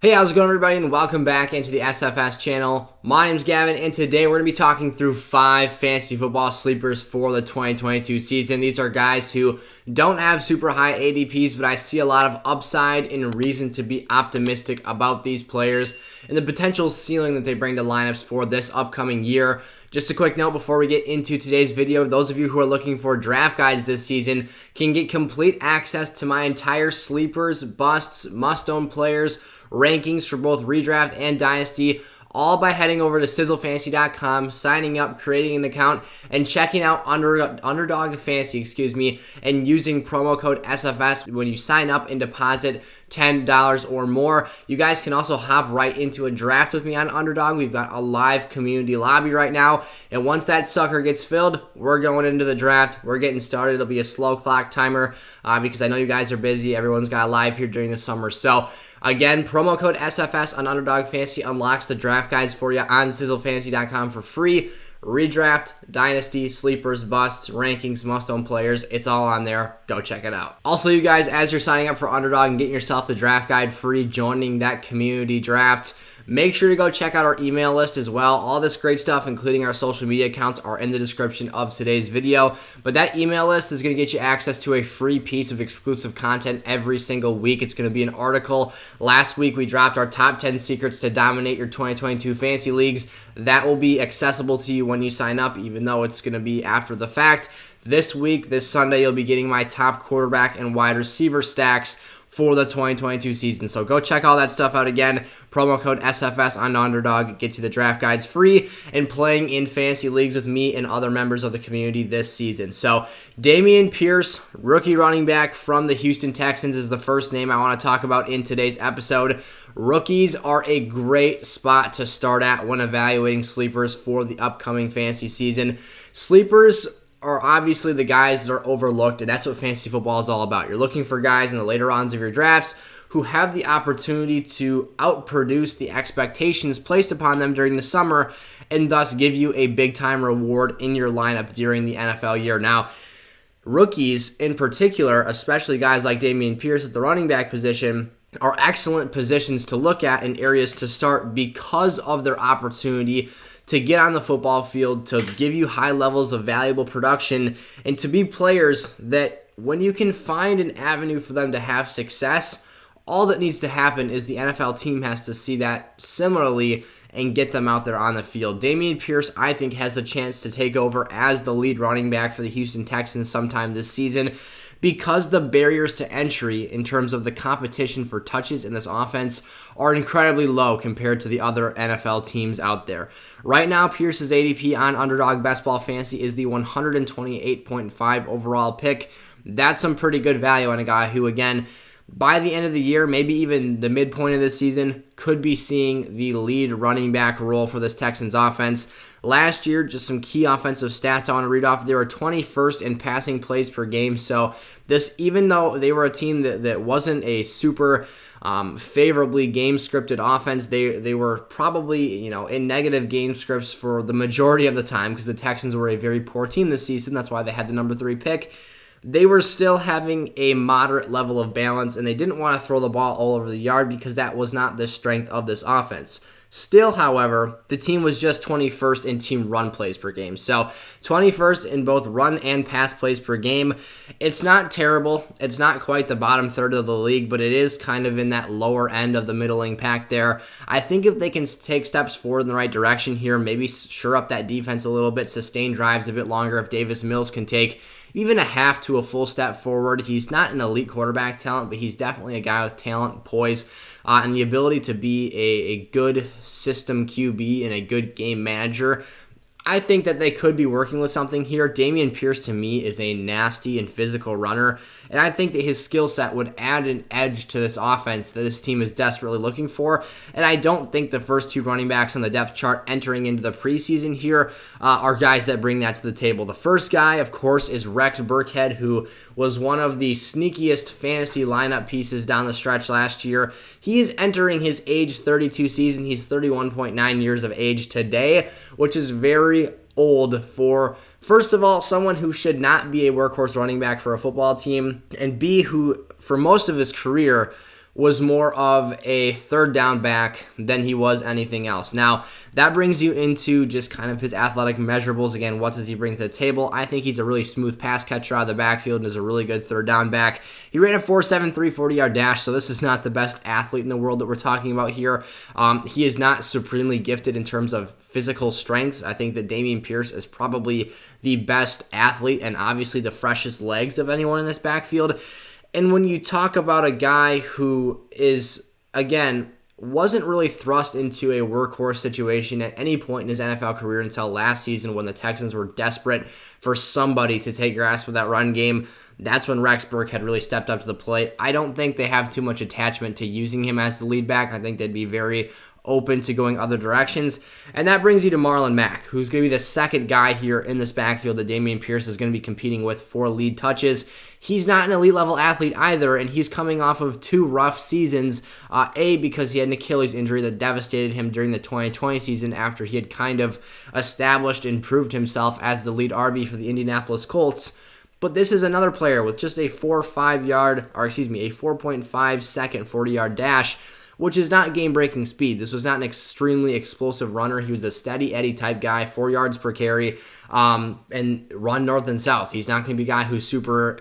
Hey, how's it going, everybody, and welcome back into the SFS channel. My name's Gavin, and today we're going to be talking through 5 fantasy football sleepers for the 2022 season. These are guys who don't have super high ADPs, but I see a lot of upside and reason to be optimistic about these players and the potential ceiling that they bring to lineups for this upcoming year. Just a quick note before we get into today's video, those of you who are looking for draft guides this season can get complete access to my entire sleepers, busts, must-own players, rankings for both redraft and dynasty, all by heading over to sizzlefantasy.com, signing up, creating an account, and checking out Underdog Fantasy, and using promo code SFS when you sign up and deposit $10 or more. You guys can also hop right into a draft with me on Underdog. We've got a live community lobby right now, and once that sucker gets filled, we're going into the draft. We're getting started. It'll be a slow clock timer because I know you guys are busy. Everyone's got a live here during the summer. So again, promo code SFS on Underdog Fantasy unlocks the draft guides for you on sizzlefantasy.com for free. Redraft, dynasty, sleepers, busts, rankings, must-own players. It's all on there. Go check it out. Also, you guys, as you're signing up for Underdog and getting yourself the draft guide free, joining that community draft, make sure to go check out our email list as well. All this great stuff, including our social media accounts, are in the description of today's video. But that email list is going to get you access to a free piece of exclusive content every single week. It's going to be an article. Last week, we dropped our top 10 secrets to dominate your 2022 fantasy leagues. That will be accessible to you when you sign up, even though it's going to be after the fact. This week, this Sunday, you'll be getting my top quarterback and wide receiver stacks for the 2022 season. So go check all that stuff out again. Promo code SFS on Underdog gets you the draft guides free and playing in fantasy leagues with me and other members of the community this season. So Dameon Pierce, rookie running back from the Houston Texans, is the first name I want to talk about in today's episode. Rookies are a great spot to start at when evaluating sleepers for the upcoming fantasy season. Sleepers are obviously the guys that are overlooked, and that's what fantasy football is all about. You're looking for guys in the later rounds of your drafts who have the opportunity to outproduce the expectations placed upon them during the summer and thus give you a big-time reward in your lineup during the NFL year. Now, rookies in particular, especially guys like Dameon Pierce at the running back position, are excellent positions to look at and areas to start because of their opportunity to get on the football field, to give you high levels of valuable production, and to be players that when you can find an avenue for them to have success, all that needs to happen is the NFL team has to see that similarly and get them out there on the field. Dameon Pierce, I think, has the chance to take over as the lead running back for the Houston Texans sometime this season, because the barriers to entry in terms of the competition for touches in this offense are incredibly low compared to the other NFL teams out there. Right now, Pierce's ADP on Underdog Best Ball Fantasy is the 128.5 overall pick. That's some pretty good value on a guy who, again, by the end of the year, maybe even the midpoint of this season, could be seeing the lead running back role for this Texans offense. Last year, just some key offensive stats I want to read off. They were 21st in passing plays per game. So this, even though they were a team that wasn't a super favorably game scripted offense, they were probably in negative game scripts for the majority of the time because the Texans were a very poor team this season. That's why they had the number 3 pick. They were still having a moderate level of balance, and they didn't want to throw the ball all over the yard because that was not the strength of this offense. Still, however, the team was just 21st in team run plays per game. So 21st in both run and pass plays per game. It's not terrible. It's not quite the bottom third of the league, but it is kind of in that lower end of the middling pack there. I think if they can take steps forward in the right direction here, maybe shore up that defense a little bit, sustain drives a bit longer, if Davis Mills can take even a half to a full step forward. He's not an elite quarterback talent, but he's definitely a guy with talent, poise, and the ability to be a good system QB and a good game manager. I think that they could be working with something here. Dameon Pierce, to me, is a nasty and physical runner, and I think that his skill set would add an edge to this offense that this team is desperately looking for, and I don't think the first 2 running backs on the depth chart entering into the preseason here are guys that bring that to the table. The first guy, of course, is Rex Burkhead, who was one of the sneakiest fantasy lineup pieces down the stretch last year. He is entering his age 32 season. He's 31.9 years of age today, which is very old for, first of all, someone who should not be a workhorse running back for a football team, and B, who for most of his career was more of a third down back than he was anything else. Now, that brings you into just kind of his athletic measurables. Again, what does he bring to the table? I think he's a really smooth pass catcher out of the backfield and is a really good third down back. He ran a 4.73 40-yard dash, so this is not the best athlete in the world that we're talking about here. He is not supremely gifted in terms of physical strengths. I think that Dameon Pierce is probably the best athlete and obviously the freshest legs of anyone in this backfield. And when you talk about a guy who is, again, wasn't really thrust into a workhorse situation at any point in his NFL career until last season when the Texans were desperate for somebody to take grasp of that run game. That's when Rex Burkhead really stepped up to the plate. I don't think they have too much attachment to using him as the lead back. I think they'd be very open to going other directions. And that brings you to Marlon Mack, who's going to be the second guy here in this backfield that Dameon Pierce is going to be competing with for lead touches. He's not an elite level athlete either, and he's coming off of 2 rough seasons. Because he had an Achilles injury that devastated him during the 2020 season after he had kind of established and proved himself as the lead RB for the Indianapolis Colts. But this is another player with just a 4.5 second 40-yard dash, which is not game-breaking speed. This was not an extremely explosive runner. He was a steady Eddie type guy, 4 yards per carry, and run north and south. He's not going to be a guy who's super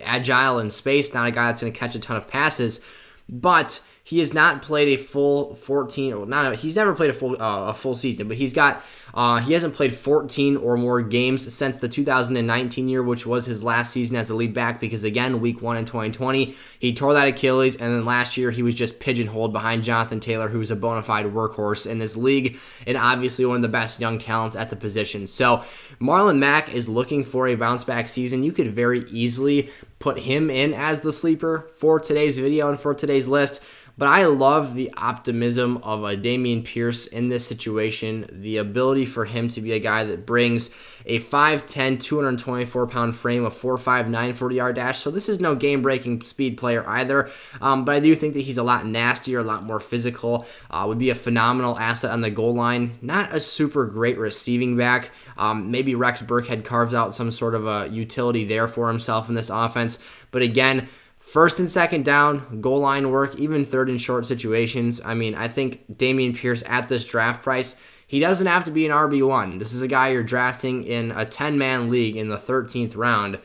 agile in space, not a guy that's going to catch a ton of passes, but he has not played a full 14. He's never played a full season, but he hasn't played 14 or more games since the 2019 year, which was his last season as a lead back. Because again, Week 1 in 2020, he tore that Achilles, and then last year he was just pigeonholed behind Jonathan Taylor, who's a bona fide workhorse in this league, and obviously one of the best young talents at the position. So Marlon Mack is looking for a bounce back season. You could very easily put him in as the sleeper for today's video and for today's list. But I love the optimism of a Dameon Pierce in this situation, the ability for him to be a guy that brings a 5'10", 224-pound frame, a 4.59 40-yard dash. So this is no game-breaking speed player either, but I do think that he's a lot nastier, a lot more physical, would be a phenomenal asset on the goal line. Not a super great receiving back. Maybe Rex Burkhead carves out some sort of a utility there for himself in this offense, but again, first and second down, goal line work, even third and short situations. I mean, I think Dameon Pierce at this draft price, he doesn't have to be an RB1. This is a guy you're drafting in a 10-man league in the 13th round.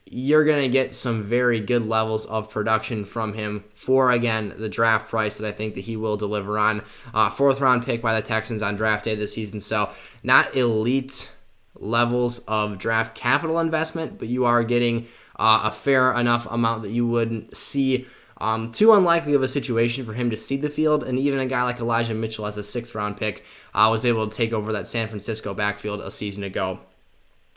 You're going to get some very good levels of production from him for, again, the draft price that I think that he will deliver on. 4th round pick by the Texans on draft day this season. So not elite levels of draft capital investment, but you are getting a fair enough amount that you wouldn't see too unlikely of a situation for him to see the field. And even a guy like Elijah Mitchell as a 6th round pick was able to take over that San Francisco backfield a season ago.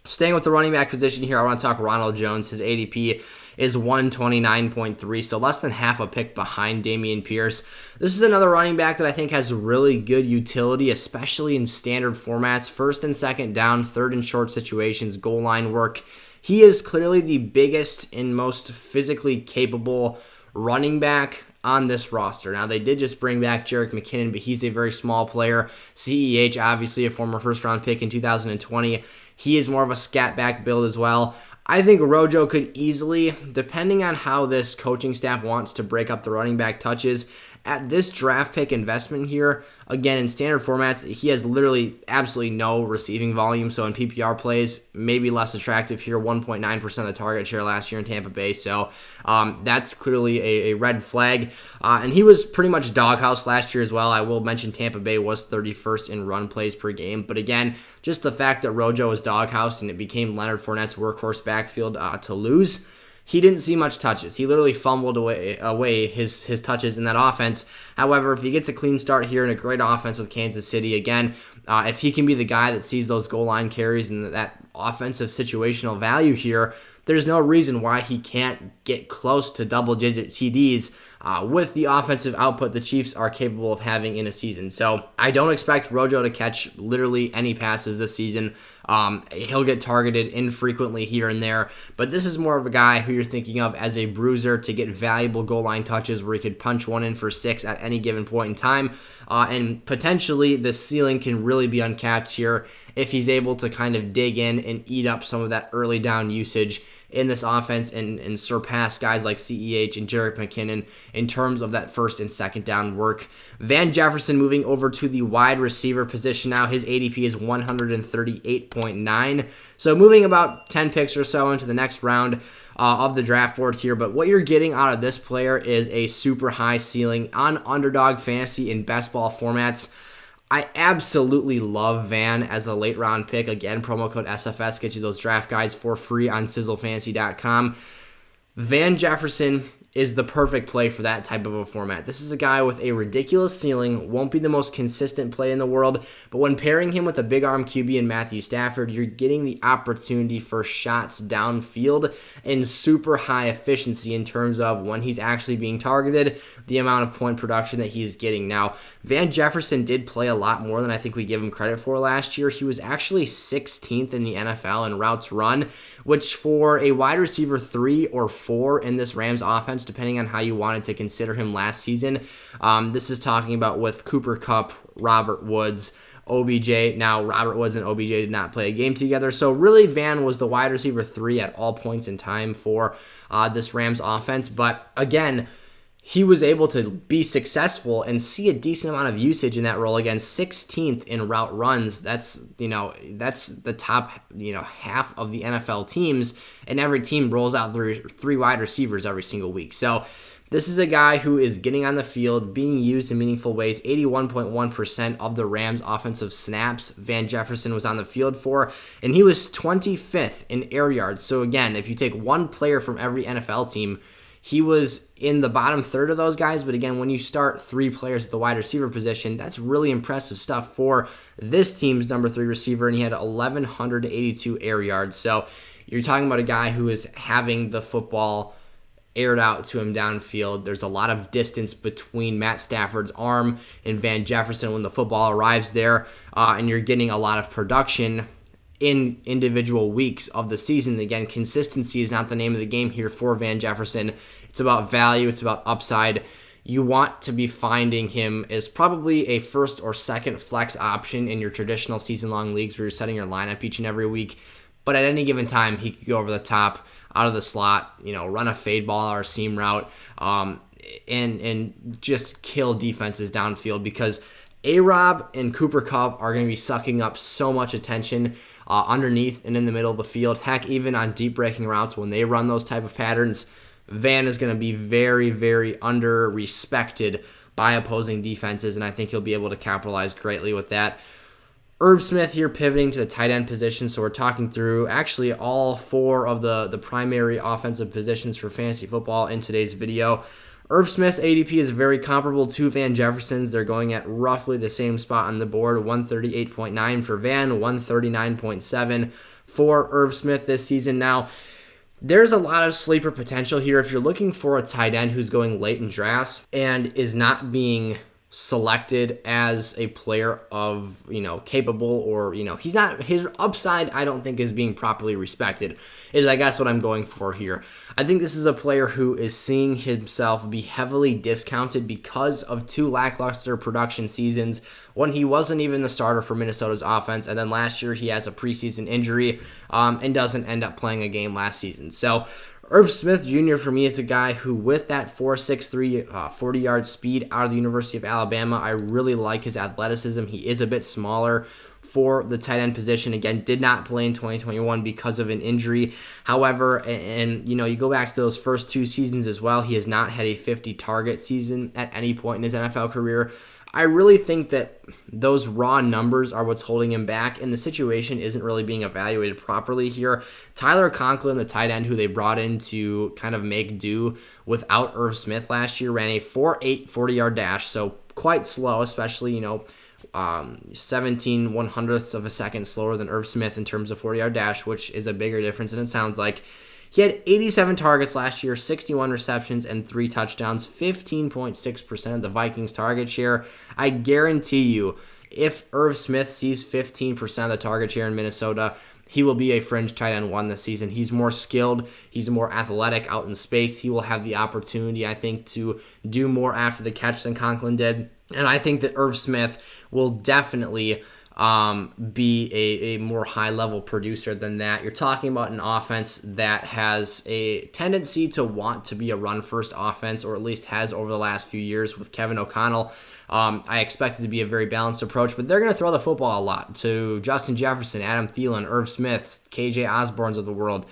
Staying with the running back position here, I want to talk Ronald Jones. His ADP is 129.3, so less than half a pick behind Dameon Pierce. This is another running back that I think has really good utility, especially in standard formats, first and second down, third and short situations, goal line work. He is clearly the biggest and most physically capable running back on this roster. Now, they did just bring back Jerick McKinnon, but he's a very small player. CEH, obviously a former first-round pick in 2020. He is more of a scat back build as well. I think Rojo could easily, depending on how this coaching staff wants to break up the running back touches, at this draft pick investment here, again, in standard formats, he has literally absolutely no receiving volume. So in PPR plays, maybe less attractive here, 1.9% of the target share last year in Tampa Bay. So that's clearly a red flag. And he was pretty much doghouse last year as well. I will mention Tampa Bay was 31st in run plays per game. But again, just the fact that Rojo was doghoused and it became Leonard Fournette's workhorse backfield to lose, he didn't see much touches. He literally fumbled away his touches in that offense. However, if he gets a clean start here in a great offense with Kansas City, again, if he can be the guy that sees those goal line carries and that offensive situational value here, there's no reason why he can't get close to double-digit TDs with the offensive output the Chiefs are capable of having in a season. So I don't expect Rojo to catch literally any passes this season. He'll get targeted infrequently here and there, but this is more of a guy who you're thinking of as a bruiser to get valuable goal line touches where he could punch one in for 6 at any given point in time, and potentially the ceiling can really be uncapped here if he's able to kind of dig in and eat up some of that early down usage in this offense and surpass guys like CEH and Jerick McKinnon in terms of that first and second down work. Van Jefferson moving over to the wide receiver position now. His ADP is 138.9. So moving about 10 picks or so into the next round of the draft board here. But what you're getting out of this player is a super high ceiling on Underdog Fantasy in best ball formats. I absolutely love Van as a late round pick. Again, promo code SFS gets you those draft guides for free on sizzlefantasy.com. Van Jefferson is the perfect play for that type of a format. This is a guy with a ridiculous ceiling, won't be the most consistent play in the world, but when pairing him with a big arm QB in Matthew Stafford, you're getting the opportunity for shots downfield and super high efficiency in terms of when he's actually being targeted, the amount of point production that he's getting. Now, Van Jefferson did play a lot more than I think we give him credit for last year. He was actually 16th in the NFL in routes run, which for a wide receiver 3 or 4 in this Rams offense, depending on how you wanted to consider him last season. This is talking about with Cooper Kupp, Robert Woods, OBJ. Now, Robert Woods and OBJ did not play a game together, so really Van was the wide receiver 3 at all points in time for this Rams offense. But again, he was able to be successful and see a decent amount of usage in that role. Again, 16th in route runs. That's the top, half of the NFL teams, and every team rolls out three wide receivers every single week. So this is a guy who is getting on the field, being used in meaningful ways. 81.1% of the Rams' offensive snaps Van Jefferson was on the field for, and he was 25th in air yards. So again, if you take one player from every NFL team, he was in the bottom third of those guys, but again, when you start 3 players at the wide receiver position, that's really impressive stuff for this team's number 3 receiver, and he had 1,182 air yards. So you're talking about a guy who is having the football aired out to him downfield. There's a lot of distance between Matt Stafford's arm and Van Jefferson when the football arrives there, and you're getting a lot of production in individual weeks of the season. Again, consistency is not the name of the game here for Van Jefferson. It's about value. It's about upside. You want to be finding him as probably a first or second flex option in your traditional season-long leagues where you're setting your lineup each and every week. But at any given time, he could go over the top, out of the slot, run a fade ball or a seam route, and just kill defenses downfield, because A-Rob and Cooper Kupp are going to be sucking up so much attention underneath and in the middle of the field. Heck, even on deep breaking routes, when they run those type of patterns, Van is going to be very, very under-respected by opposing defenses, and I think he'll be able to capitalize greatly with that. Irv Smith here pivoting to the tight end position, so we're talking through actually all 4 of the primary offensive positions for fantasy football in today's video. Irv Smith's ADP is very comparable to Van Jefferson's. They're going at roughly the same spot on the board, 138.9 for Van, 139.7 for Irv Smith this season. Now, there's a lot of sleeper potential here. If you're looking for a tight end who's going late in drafts and is not being selected as a player of, capable, or, he's not, his upside, I don't think, is being properly respected, is I guess what I'm going for here. I think this is a player who is seeing himself be heavily discounted because of 2 lackluster production seasons when he wasn't even the starter for Minnesota's offense, and then last year he has a preseason injury and doesn't end up playing a game last season. So Irv Smith Jr. for me is a guy who, with that 4.63 40-yard speed out of the University of Alabama, I really like his athleticism. He is a bit smaller for the tight end position. Again, did not play in 2021 because of an injury. However, and you go back to those first 2 seasons as well, he has not had a 50-target season at any point in his NFL career. I really think that those raw numbers are what's holding him back, and the situation isn't really being evaluated properly here. Tyler Conklin, the tight end who they brought in to kind of make do without Irv Smith last year, ran a 4.8 40-yard dash, so quite slow, especially, 17 100ths of a second slower than Irv Smith in terms of 40-yard dash, which is a bigger difference than it sounds like. He had 87 targets last year, 61 receptions, and 3 touchdowns, 15.6% of the Vikings' target share. I guarantee you, if Irv Smith sees 15% of the target share in Minnesota, he will be a fringe tight end 1 this season. He's more skilled. He's more athletic out in space. He will have the opportunity, I think, to do more after the catch than Conklin did. And I think that Irv Smith will definitely be a more high-level producer than that. You're talking about an offense that has a tendency to want to be a run-first offense, or at least has over the last few years with Kevin O'Connell. I expect it to be a very balanced approach, but they're going to throw the football a lot to Justin Jefferson, Adam Thielen, Irv Smith, KJ Osborne's of the world.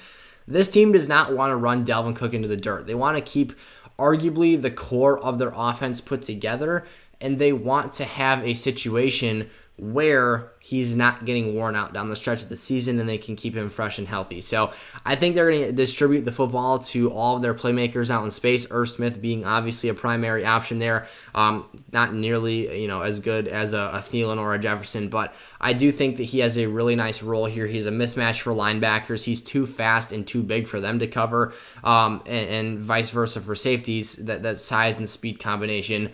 This team does not want to run Dalvin Cook into the dirt. They want to keep arguably the core of their offense put together, and they want to have a situation where he's not getting worn out down the stretch of the season and they can keep him fresh and healthy. So I think they're going to distribute the football to all of their playmakers out in space, Irv Smith being obviously a primary option there. Not nearly as good as a Thielen or a Jefferson, but I do think that he has a really nice role here. He's a mismatch for linebackers. He's too fast and too big for them to cover, and vice versa for safeties. That size and speed combination,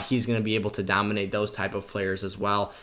he's going to be able to dominate those type of players as well.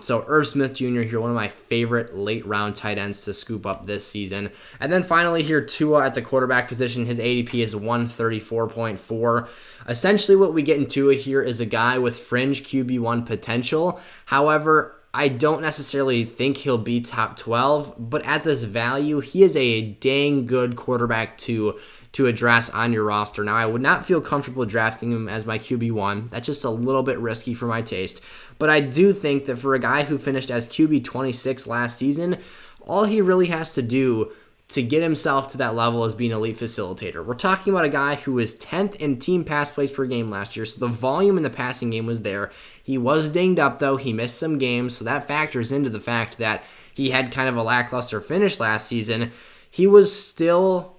So Irv Smith Jr. here, one of my favorite late-round tight ends to scoop up this season. And then finally here, Tua at the quarterback position. His ADP is 134.4. Essentially what we get in Tua here is a guy with fringe QB1 potential. However, I don't necessarily think he'll be top 12, but at this value, he is a dang good quarterback to address on your roster. Now, I would not feel comfortable drafting him as my QB1. That's just a little bit risky for my taste. But I do think that for a guy who finished as QB 26 last season, all he really has to do to get himself to that level is be an elite facilitator. We're talking about a guy who was 10th in team pass plays per game last year, so the volume in the passing game was there. He was dinged up, though. He missed some games, so that factors into the fact that he had kind of a lackluster finish last season. He was still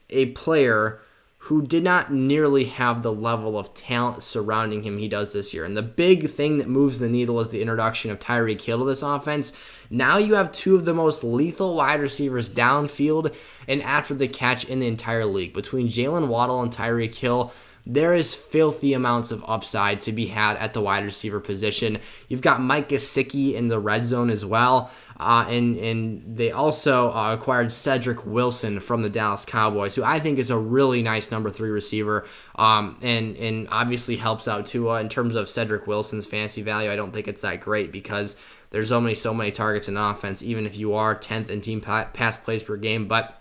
a player who did not nearly have the level of talent surrounding him he does this year. And the big thing that moves the needle is the introduction of Tyreek Hill to this offense. Now you have two of the most lethal wide receivers downfield and after the catch in the entire league. Between Jalen Waddle and Tyreek Hill, there is filthy amounts of upside to be had at the wide receiver position. You've got Mike Gesicki in the red zone as well. And they also acquired Cedric Wilson from the Dallas Cowboys, who I think is a really nice number 3 receiver, and obviously helps out Tua in terms of Cedric Wilson's fantasy value. I don't think it's that great because there's only so many targets in offense, even if you are 10th in team pass plays per game. But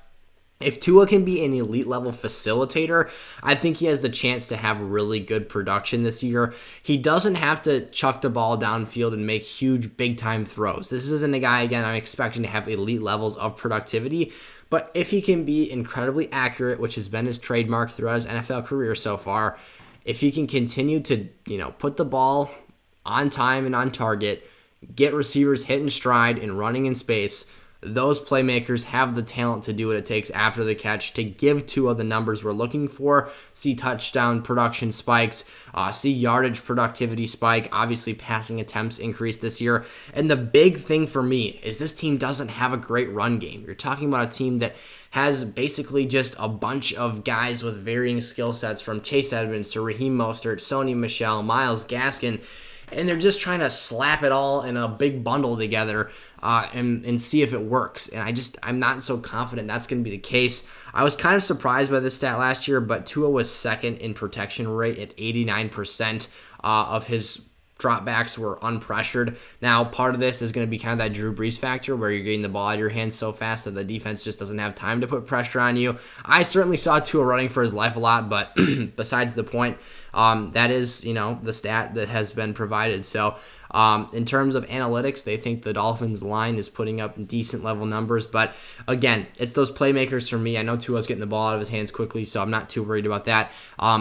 if Tua can be an elite level facilitator, I think he has the chance to have really good production this year. He doesn't have to chuck the ball downfield and make huge big time throws. This isn't a guy, again, I'm expecting to have elite levels of productivity, but if he can be incredibly accurate, which has been his trademark throughout his NFL career so far, if he can continue to, put the ball on time and on target, get receivers hitting stride and running in space, those playmakers have the talent to do what it takes after the catch to give Tua the numbers we're looking for. See touchdown production spikes, see yardage productivity spike, obviously passing attempts increase this year. And the big thing for me is this team doesn't have a great run game. You're talking about a team that has basically just a bunch of guys with varying skill sets, from Chase Edmonds to Raheem Mostert, Sony Michel, Myles Gaskin, and they're just trying to slap it all in a big bundle together and see if it works. And I'm not so confident that's going to be the case. I was kind of surprised by this stat last year, but Tua was second in protection rate at 89% of his dropbacks were unpressured. Now, part of this is going to be kind of that Drew Brees factor where you're getting the ball out of your hands so fast that the defense just doesn't have time to put pressure on you. I certainly saw Tua running for his life a lot, but besides the point, that is, the stat that has been provided. So in terms of analytics, they think the Dolphins line is putting up decent level numbers. But again, it's those playmakers for me. I know Tua's getting the ball out of his hands quickly, so I'm not too worried about that.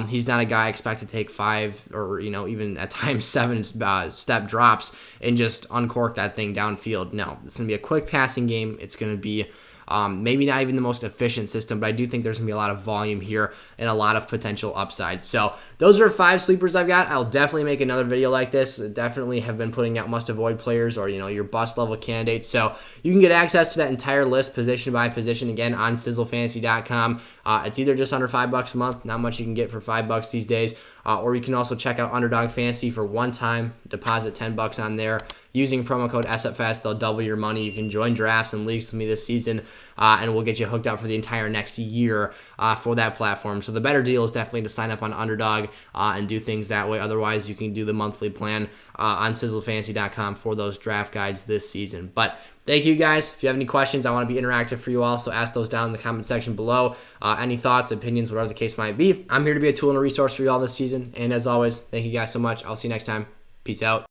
He's not a guy I expect to take 5 or, even at times 7 step drops and just uncork that thing downfield. No, it's going to be a quick passing game. It's going to be maybe not even the most efficient system, but I do think there's going to be a lot of volume here and a lot of potential upside. So those are 5 sleepers I've got. I'll definitely make another video like this. Definitely have been putting out must-avoid players or, your bust level candidates. So you can get access to that entire list position by position, again, on sizzlefantasy.com. It's either just under $5 a month, not much you can get for $5 these days, or you can also check out Underdog Fantasy for one time. Deposit $10 on there. Using promo code SFS, they'll double your money. You can join drafts and leagues with me this season, and we'll get you hooked up for the entire next year for that platform. So the better deal is definitely to sign up on Underdog and do things that way. Otherwise, you can do the monthly plan on sizzlefantasy.com for those draft guides this season. But thank you guys. If you have any questions, I want to be interactive for you all, so ask those down in the comment section below. Any thoughts, opinions, whatever the case might be. I'm here to be a tool and a resource for you all this season. And as always, thank you guys so much. I'll see you next time. Peace out.